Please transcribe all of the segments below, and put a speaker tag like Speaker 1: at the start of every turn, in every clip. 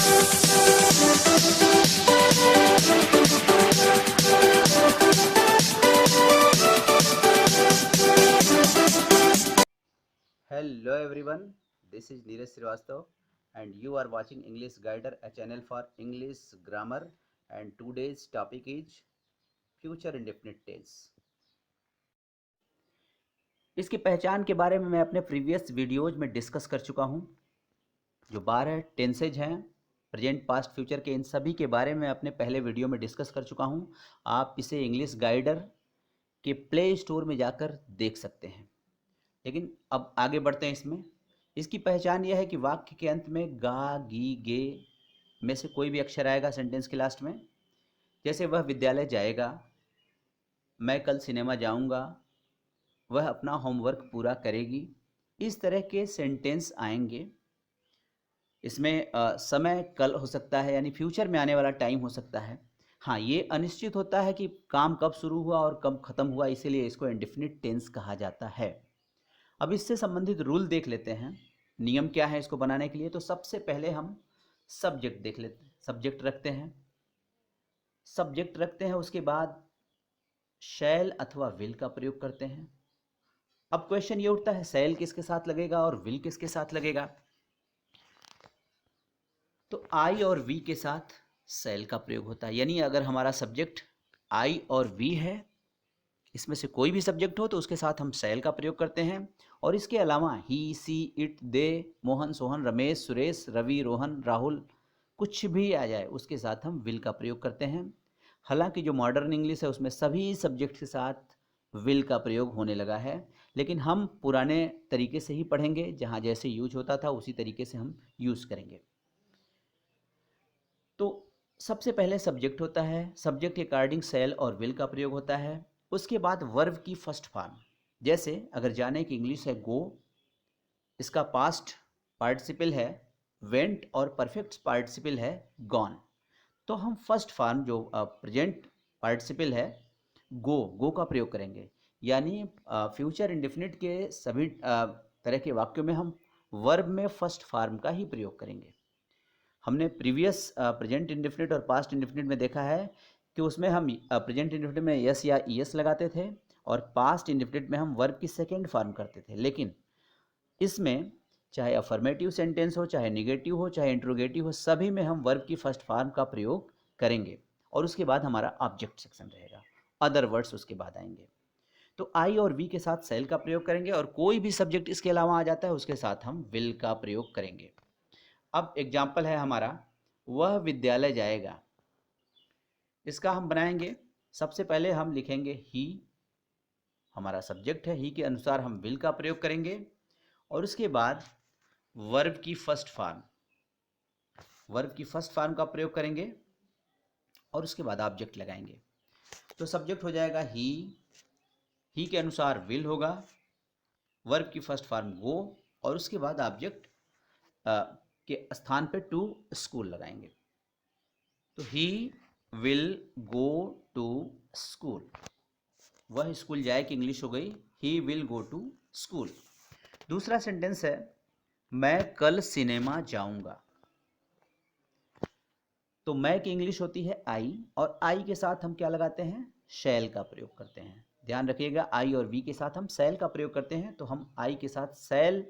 Speaker 1: Hello everyone, this is Neeraj Srivastava and you are watching English Guider, a channel for English grammar, and today's topic is future indefinite tense। इसकी पहचान के बारे में मैं अपने previous videos में discuss कर चुका हूं। जो 12 टेंसेज हैं प्रेजेंट, पास्ट, फ्यूचर के, इन सभी के बारे में अपने पहले वीडियो में डिस्कस कर चुका हूं। आप इसे इंग्लिश गाइडर के प्ले स्टोर में जाकर देख सकते हैं। लेकिन अब आगे बढ़ते हैं। इसकी पहचान यह है कि वाक्य के अंत में गा, गी, गे में से कोई भी अक्षर आएगा सेंटेंस के लास्ट में। जैसे वह विद्यालय जाएगा, मैं कल सिनेमा जाऊंगा, वह अपना होमवर्क पूरा करेगी, इस तरह के सेंटेंस आएंगे। इसमें समय कल हो सकता है, यानी फ्यूचर में आने वाला टाइम हो सकता है। हाँ, ये अनिश्चित होता है कि काम कब शुरू हुआ और कब खत्म हुआ, इसीलिए इसको इंडेफिनिट टेंस कहा जाता है। अब इससे संबंधित रूल देख लेते हैं, नियम क्या है इसको बनाने के लिए। तो सबसे पहले हम सब्जेक्ट देख लेते हैं। सब्जेक्ट रखते हैं, उसके बाद शैल अथवा विल का प्रयोग करते हैं। अब क्वेश्चन ये उठता है, शैल किसके साथ लगेगा और विल किसके साथ लगेगा। तो आई और वी के साथ शैल का प्रयोग होता है, यानी अगर हमारा सब्जेक्ट आई और वी है, इसमें से कोई भी सब्जेक्ट हो तो उसके साथ हम शैल का प्रयोग करते हैं। और इसके अलावा ही, सी, इट, दे, मोहन, सोहन, रमेश, सुरेश, रवि, रोहन, राहुल, कुछ भी आ जाए उसके साथ हम विल का प्रयोग करते हैं। हालांकि जो मॉडर्न इंग्लिश है उसमें सभी सब्जेक्ट के साथ विल का प्रयोग होने लगा है, लेकिन हम पुराने तरीके से ही पढ़ेंगे, जहाँ जैसे यूज होता था उसी तरीके से हम यूज करेंगे। तो सबसे पहले सब्जेक्ट होता है, सब्जेक्ट के अकॉर्डिंग शैल और विल का प्रयोग होता है। उसके बाद वर्ब की फर्स्ट फॉर्म, जैसे अगर जाने की इंग्लिश है गो, इसका पास्ट पार्टिसिपल है वेंट और परफेक्ट पार्टिसिपल है गॉन। तो हम फर्स्ट फॉर्म जो प्रेजेंट पार्टिसिपल है गो का प्रयोग करेंगे। यानी फ्यूचर इंडेफिनिट के सभी तरह के वाक्यों में हम वर्ब में फर्स्ट फॉर्म का ही प्रयोग करेंगे। हमने प्रीवियस प्रेजेंट इंडेफिनिट और पास्ट इंडेफिनिट में देखा है कि उसमें हम प्रेजेंट इंडेफिनिट में यस या ईएस लगाते थे और पास्ट इंडेफिनिट में हम वर्ब की सेकेंड फॉर्म करते थे। लेकिन इसमें चाहे अफर्मेटिव सेंटेंस हो, चाहे निगेटिव हो, चाहे इंट्रोगेटिव हो, सभी में हम वर्ब की फर्स्ट फॉर्म का प्रयोग करेंगे। और उसके बाद हमारा ऑब्जेक्ट सेक्शन रहेगा, अदर वर्ड्स उसके बाद आएंगे। तो आई और वी के साथ शैल का प्रयोग करेंगे, और कोई भी सब्जेक्ट इसके अलावा आ जाता है उसके साथ हम विल का प्रयोग करेंगे। अब एग्जाम्पल है हमारा, वह विद्यालय जाएगा। इसका हम बनाएंगे, सबसे पहले हम लिखेंगे ही, हमारा सब्जेक्ट है, ही के अनुसार हम विल का प्रयोग करेंगे। और उसके बाद वर्ब की फर्स्ट फॉर्म का प्रयोग करेंगे और उसके बाद ऑब्जेक्ट लगाएंगे। तो सब्जेक्ट हो जाएगा ही के अनुसार विल होगा, वर्ब की फर्स्ट फॉर्म गो, और उसके बाद ऑब्जेक्ट के स्थान पे टू स्कूल लगाएंगे। तो he will go to school, वह स्कूल जाए की इंग्लिश हो गई he will go to school. दूसरा सेंटेंस है, मैं कल सिनेमा जाऊंगा। तो मैं की इंग्लिश होती है आई, और आई के साथ हम क्या लगाते हैं, शैल का प्रयोग करते हैं। ध्यान रखिएगा, आई और वी के साथ हम शैल का प्रयोग करते हैं, तो हम आई के साथ शैल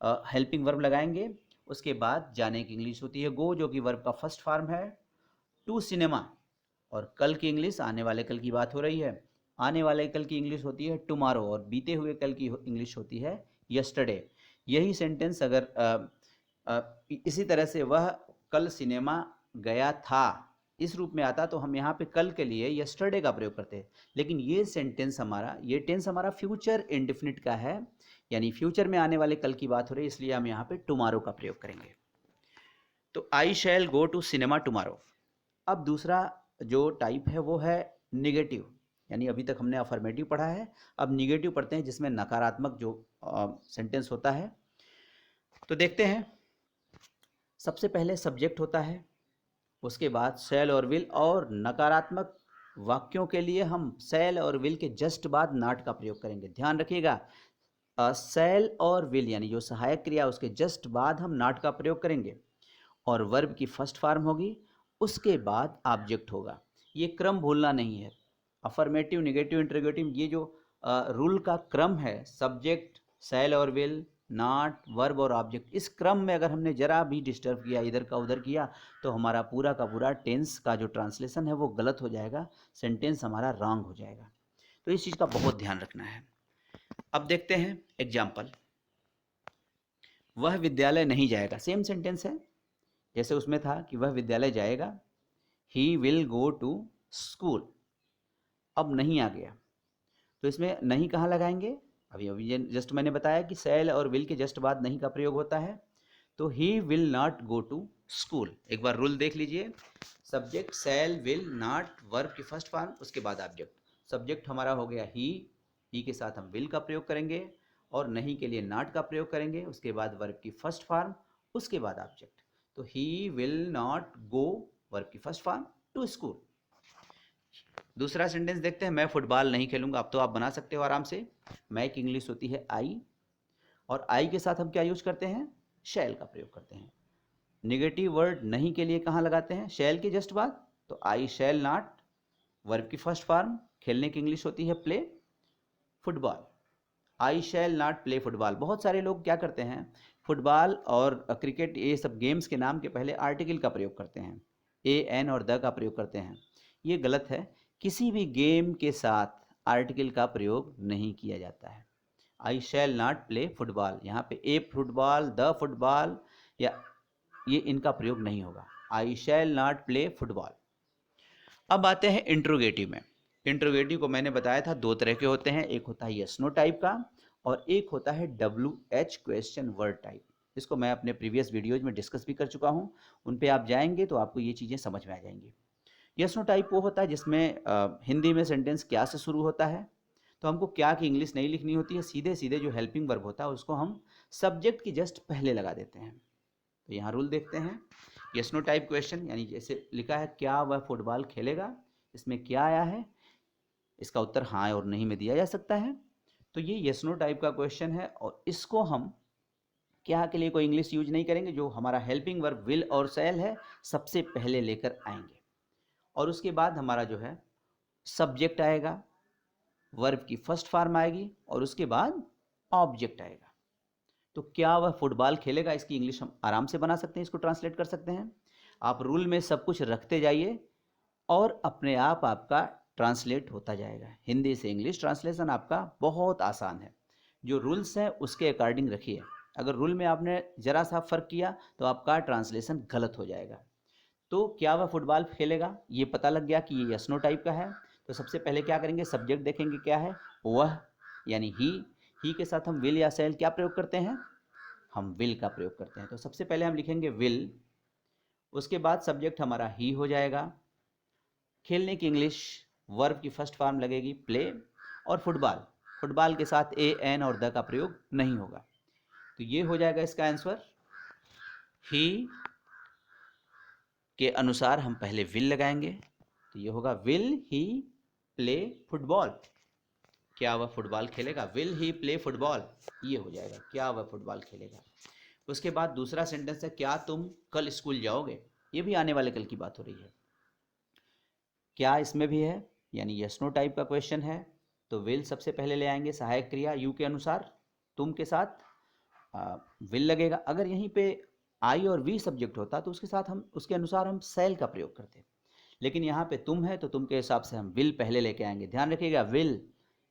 Speaker 1: हेल्पिंग वर्ब लगाएंगे। उसके बाद जाने की इंग्लिश होती है गो, जो कि वर्ब का फर्स्ट फॉर्म है, टू सिनेमा, और कल की इंग्लिश, आने वाले कल की बात हो रही है, आने वाले कल की इंग्लिश होती है टुमारो, और बीते हुए कल की इंग्लिश होती है यस्टरडे। यही सेंटेंस अगर इसी तरह से वह कल सिनेमा गया था इस रूप में आता तो हम यहाँ पे कल के लिए यस्टरडे का प्रयोग करते हैं। लेकिन ये सेंटेंस हमारा, ये टेंस हमारा फ्यूचर इंडेफिनिट का है, यानी फ्यूचर में आने वाले कल की बात हो रही है, इसलिए हम यहाँ पे टुमारो का प्रयोग करेंगे। तो आई शैल गो टू सिनेमा टुमारो। अब दूसरा जो टाइप है वो है निगेटिव, यानी अभी तक हमने अफर्मेटिव पढ़ा है, अब निगेटिव पढ़ते हैं जिसमें नकारात्मक जो सेंटेंस होता है। तो देखते हैं, सबसे पहले सब्जेक्ट होता है, उसके बाद शैल और विल, और नकारात्मक वाक्यों के लिए हम शैल और विल के जस्ट बाद नॉट का प्रयोग करेंगे। ध्यान रखिएगा, शैल और विल यानी जो सहायक क्रिया उसके जस्ट बाद हम नॉट का प्रयोग करेंगे। और वर्ब की फर्स्ट फॉर्म होगी, उसके बाद ऑब्जेक्ट होगा। ये क्रम भूलना नहीं है। अफर्मेटिव, नेगेटिव, इंटरोगेटिव, ये जो रूल का क्रम है, सब्जेक्ट, शैल और विल, नॉट, वर्ब और ऑब्जेक्ट, इस क्रम में अगर हमने जरा भी डिस्टर्ब किया, इधर का उधर किया, तो हमारा पूरा का पूरा टेंस का जो ट्रांसलेशन है वो गलत हो जाएगा, सेंटेंस हमारा रॉन्ग हो जाएगा। तो इस चीज़ का बहुत ध्यान रखना है। अब देखते हैं एग्जाम्पल। वह विद्यालय नहीं जाएगा, सेम सेंटेंस है जैसे उसमें था कि वह विद्यालय जाएगा, he will go to school. अब नहीं आ गया, तो इसमें नहीं कहाँ लगाएंगे? अभी अभी जस्ट मैंने बताया कि शैल और विल के जस्ट बाद नहीं का प्रयोग होता है। तो he will not go to school. एक बार रूल देख लीजिए, subject, shall, will, not, verb की फर्स्ट फॉर्म, उसके बाद ऑब्जेक्ट। सब्जेक्ट हमारा हो गया ही के साथ हम विल का प्रयोग करेंगे, और नहीं के लिए नॉट का प्रयोग करेंगे, उसके बाद वर्ब की फर्स्ट फॉर्म, उसके बाद ऑब्जेक्ट। तो he will not go, verb की फर्स्ट फॉर्म, टू स्कूल। दूसरा सेंटेंस देखते हैं, मैं फुटबॉल नहीं खेलूंगा। अब तो आप बना सकते हो आराम से। मैं की इंग्लिश होती है आई, और आई के साथ हम क्या यूज करते हैं? शैल का प्रयोग करते हैं। निगेटिव वर्ड नहीं के लिए कहाँ लगाते हैं? शैल के जस्ट बाद। तो आई शैल नॉट, वर्ब की फर्स्ट फॉर्म, खेलने की इंग्लिश होती है play football. I shall not play football. बहुत सारे लोग क्या करते हैं, फुटबॉल और क्रिकेट, ये सब गेम्स के नाम के पहले आर्टिकल का प्रयोग करते हैं, ए एन और द का प्रयोग करते हैं। ये गलत है। किसी भी गेम के साथ आर्टिकल का प्रयोग नहीं किया जाता है। आई शैल नॉट प्ले फुटबॉल, यहाँ पे ए फुटबॉल, द फुटबॉल, या ये इनका प्रयोग नहीं होगा। आई शैल नॉट प्ले फुटबॉल। अब आते हैं इंट्रोगेटिव में। इंट्रोगेटिव को मैंने बताया था दो तरह के होते हैं, एक होता है यस नो टाइप का, और एक होता है WH क्वेश्चन वर्ड टाइप। इसको मैं अपने प्रीवियस वीडियोज में डिस्कस भी कर चुका हूँ, उन पे आप जाएंगे तो आपको ये चीज़ें समझ में आ जाएंगी। यस नो टाइप वो होता है जिसमें हिंदी में सेंटेंस क्या से शुरू होता है, तो हमको क्या की इंग्लिश नहीं लिखनी होती है, सीधे सीधे जो हेल्पिंग वर्ब होता है उसको हम सब्जेक्ट की जस्ट पहले लगा देते हैं। तो यहाँ रूल देखते हैं, यस नो टाइप क्वेश्चन, यानी जैसे लिखा है क्या वह फुटबॉल खेलेगा, इसमें क्या आया है, इसका उत्तर हाँ और नहीं में दिया जा सकता है। तो ये यस नो टाइप का क्वेश्चन है, और इसको हम क्या के लिए कोई इंग्लिश यूज नहीं करेंगे, जो हमारा हेल्पिंग वर्ब विल और शैल है सबसे पहले लेकर आएंगे, और उसके बाद हमारा जो है सब्जेक्ट आएगा, वर्ब की फर्स्ट फॉर्म आएगी, और उसके बाद ऑब्जेक्ट आएगा। तो क्या वह फुटबॉल खेलेगा, इसकी इंग्लिश हम आराम से बना सकते हैं, इसको ट्रांसलेट कर सकते हैं। आप रूल में सब कुछ रखते जाइए और अपने आप आपका ट्रांसलेट होता जाएगा। हिंदी से इंग्लिश ट्रांसलेशन आपका बहुत आसान है। जो रूल्स हैं उसके अकॉर्डिंग रखिए। अगर रूल में आपने ज़रा सा फ़र्क किया तो आपका ट्रांसलेशन गलत हो जाएगा। तो क्या वह फुटबॉल खेलेगा, ये पता लग गया कि ये यस नो टाइप का है। तो सबसे पहले क्या करेंगे, सब्जेक्ट देखेंगे क्या है, वह, यानी ही के साथ हम विल या शैल क्या प्रयोग करते हैं, हम विल का प्रयोग करते हैं। तो सबसे पहले हम लिखेंगे विल, उसके बाद सब्जेक्ट हमारा ही हो जाएगा, खेलने की इंग्लिश, वर्ब की फर्स्ट फॉर्म लगेगी प्ले, और फुटबॉल, फुटबॉल के साथ ए एन और द का प्रयोग नहीं होगा। तो ये हो जाएगा इसका आंसर। ही के अनुसार हम पहले विल लगाएंगे, तो ये होगा विल ही प्ले फुटबॉल। क्या वह फुटबॉल खेलेगा, विल ही प्ले फुटबॉल, ये हो जाएगा क्या वह फुटबॉल खेलेगा। उसके बाद दूसरा सेंटेंस है क्या तुम कल स्कूल जाओगे, ये भी आने वाले कल की बात हो रही है। क्या इसमें भी है, यानी यस नो टाइप का क्वेश्चन है। तो विल सबसे पहले ले आएंगे, सहायक क्रिया यू के अनुसार, तुम के साथ विल लगेगा। अगर यहीं पे आई और वी सब्जेक्ट होता तो उसके साथ हम उसके अनुसार हम सेल का प्रयोग करते, लेकिन यहाँ पे तुम है तो तुम के हिसाब से हम विल पहले लेके आएंगे। ध्यान रखिएगा, विल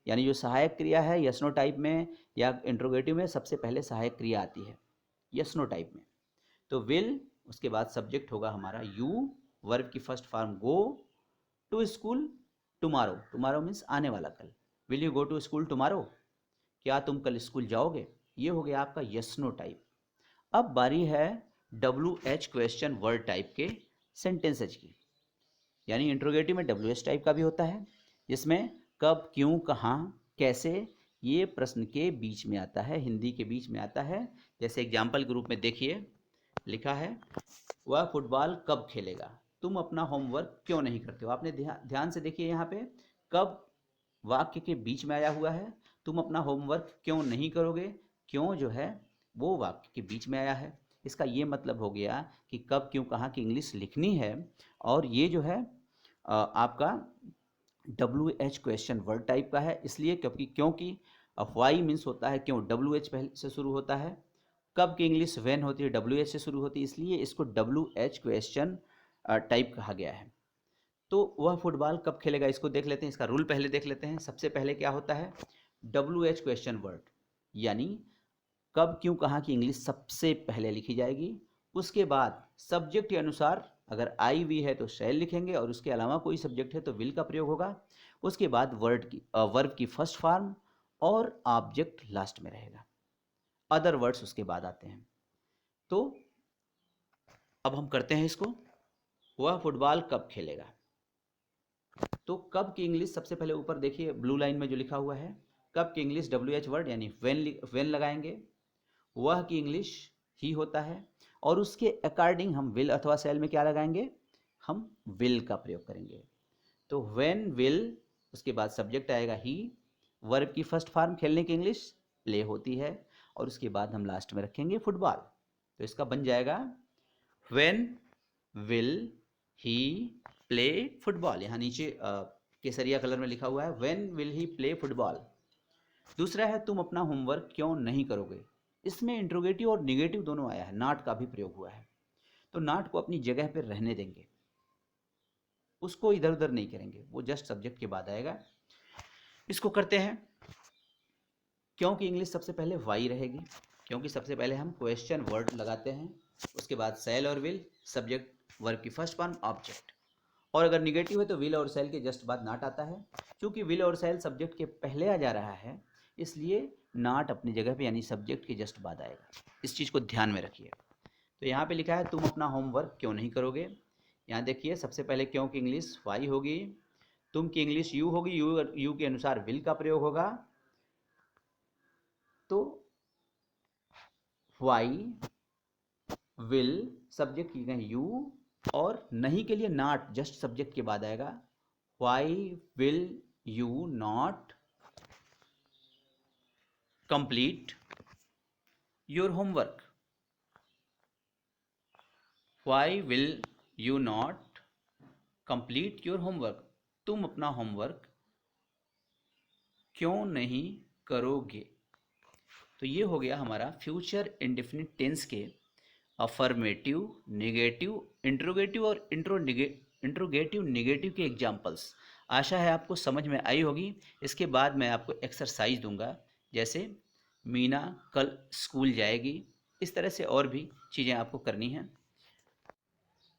Speaker 1: यानी जो सहायक क्रिया है यस नो टाइप में या इंट्रोगेटिव में सबसे पहले सहायक क्रिया आती है यस नो टाइप में। तो विल, उसके बाद सब्जेक्ट होगा हमारा यू, वर्ब की first form go, to school tomorrow, tomorrow means आने वाला कल, will you go to school tomorrow, क्या तुम कल स्कूल जाओगे, ये हो गया आपका यस नो टाइप। अब बारी है WH क्वेश्चन वर्ड टाइप के सेंटेंसेज की, यानी इंट्रोगेटिव में WH टाइप का भी होता है, जिसमें कब, क्यों, कहाँ, कैसे, ये प्रश्न के बीच में आता है, हिंदी के बीच में आता है। जैसे एग्जाम्पल के रूप में देखिए, लिखा है वह फुटबॉल कब खेलेगा, तुम अपना होमवर्क क्यों नहीं करते हो। आपने ध्यान से देखिए, यहाँ पे कब वाक्य के बीच में आया हुआ है, तुम अपना होमवर्क क्यों नहीं करोगे, क्यों जो है वो वाक्य के बीच में आया है। इसका ये मतलब हो गया कि कब क्यों कहाँ की इंग्लिश लिखनी है। और ये जो है आपका WH क्वेश्चन वर्ड टाइप का है, इसलिए क्योंकि वाई मीन्स होता है क्यों, WH पहले से शुरू होता है। कब की इंग्लिश व्हेन होती है, WH से शुरू होती है, इसलिए इसको WH क्वेश्चन टाइप कहा गया है। तो वह फुटबॉल कब खेलेगा इसको देख लेते हैं, इसका रूल पहले देख लेते हैं। सबसे पहले क्या होता है, WH क्वेश्चन वर्ड, यानी कब क्यों कहाँ की इंग्लिश सबसे पहले लिखी जाएगी। उसके बाद सब्जेक्ट के अनुसार अगर आई वी है तो शैल लिखेंगे, और उसके अलावा कोई सब्जेक्ट है तो विल का प्रयोग होगा। उसके बाद वर्ब की फर्स्ट फॉर्म और ऑब्जेक्ट लास्ट में रहेगा, अदर वर्ड्स उसके बाद आते हैं। तो अब हम करते हैं इसको, वह फुटबॉल कब खेलेगा। तो कब की इंग्लिश सबसे पहले ऊपर देखिए ब्लू लाइन में जो लिखा हुआ है, कब की इंग्लिश WH वर्ड यानी व्हेन लगाएंगे। वह की इंग्लिश ही होता है, और उसके अकॉर्डिंग हम विल अथवा शैल में क्या लगाएंगे, हम विल का प्रयोग करेंगे। तो व्हेन विल, उसके बाद सब्जेक्ट आएगा ही, वर्ब की फर्स्ट फॉर्म खेलने की इंग्लिश प्ले होती है, और उसके बाद हम लास्ट में रखेंगे फुटबॉल। तो इसका बन जाएगा when will he play football. यहाँ नीचे केसरिया कलर में लिखा हुआ है when will he play football. दूसरा है तुम अपना होमवर्क क्यों नहीं करोगे। इसमें इंट्रोगेटिव और निगेटिव दोनों आया है, नॉट का भी प्रयोग हुआ है। तो नॉट को अपनी जगह पर रहने देंगे, उसको इधर उधर नहीं करेंगे, वो जस्ट सब्जेक्ट के बाद आएगा। इसको करते हैं। क्योंकि इंग्लिश सबसे पहले वाई रहेगी, क्योंकि सबसे पहले हम क्वेश्चन वर्ड लगाते हैं, उसके बाद सेल और विल, सब्जेक्ट वर्ब की फर्स्ट फॉर्म ऑब्जेक्ट। और अगर निगेटिव है तो विल और सेल के जस्ट बाद नॉट आता है। क्योंकि विल और सेल सब्जेक्ट के पहले आ जा रहा है, इसलिए नॉट अपनी जगह पे यानी सब्जेक्ट के जस्ट बाद आएगा। इस चीज़ को ध्यान में रखिए। तो यहाँ पे लिखा है तुम अपना होमवर्क क्यों नहीं करोगे। यहाँ देखिए सबसे पहले क्यों की इंग्लिश वाई होगी, तुम की इंग्लिश यू होगी, यू के अनुसार विल का प्रयोग होगा। तो वाई विल, सब्जेक्ट की गए यू, और नहीं के लिए नॉट जस्ट सब्जेक्ट के बाद आएगा। Why will you not complete your homework. Why will you not complete your homework, तुम अपना होमवर्क क्यों नहीं करोगे। तो ये हो गया हमारा फ्यूचर इंडेफिनिट टेंस के अफर्मेटिव, नेगेटिव, इंट्रोगेटिव और इंट्रोगेटिव नेगेटिव के एग्जाम्पल्स। आशा है आपको समझ में आई होगी। इसके बाद मैं आपको एक्सरसाइज दूंगा, जैसे मीना कल स्कूल जाएगी, इस तरह से और भी चीज़ें आपको करनी हैं।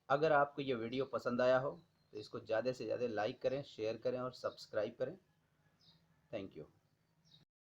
Speaker 1: अगर आपको ये वीडियो पसंद आया हो तो इसको ज़्यादा से ज़्यादा लाइक करें, शेयर करें और सब्सक्राइब करें। Thank you.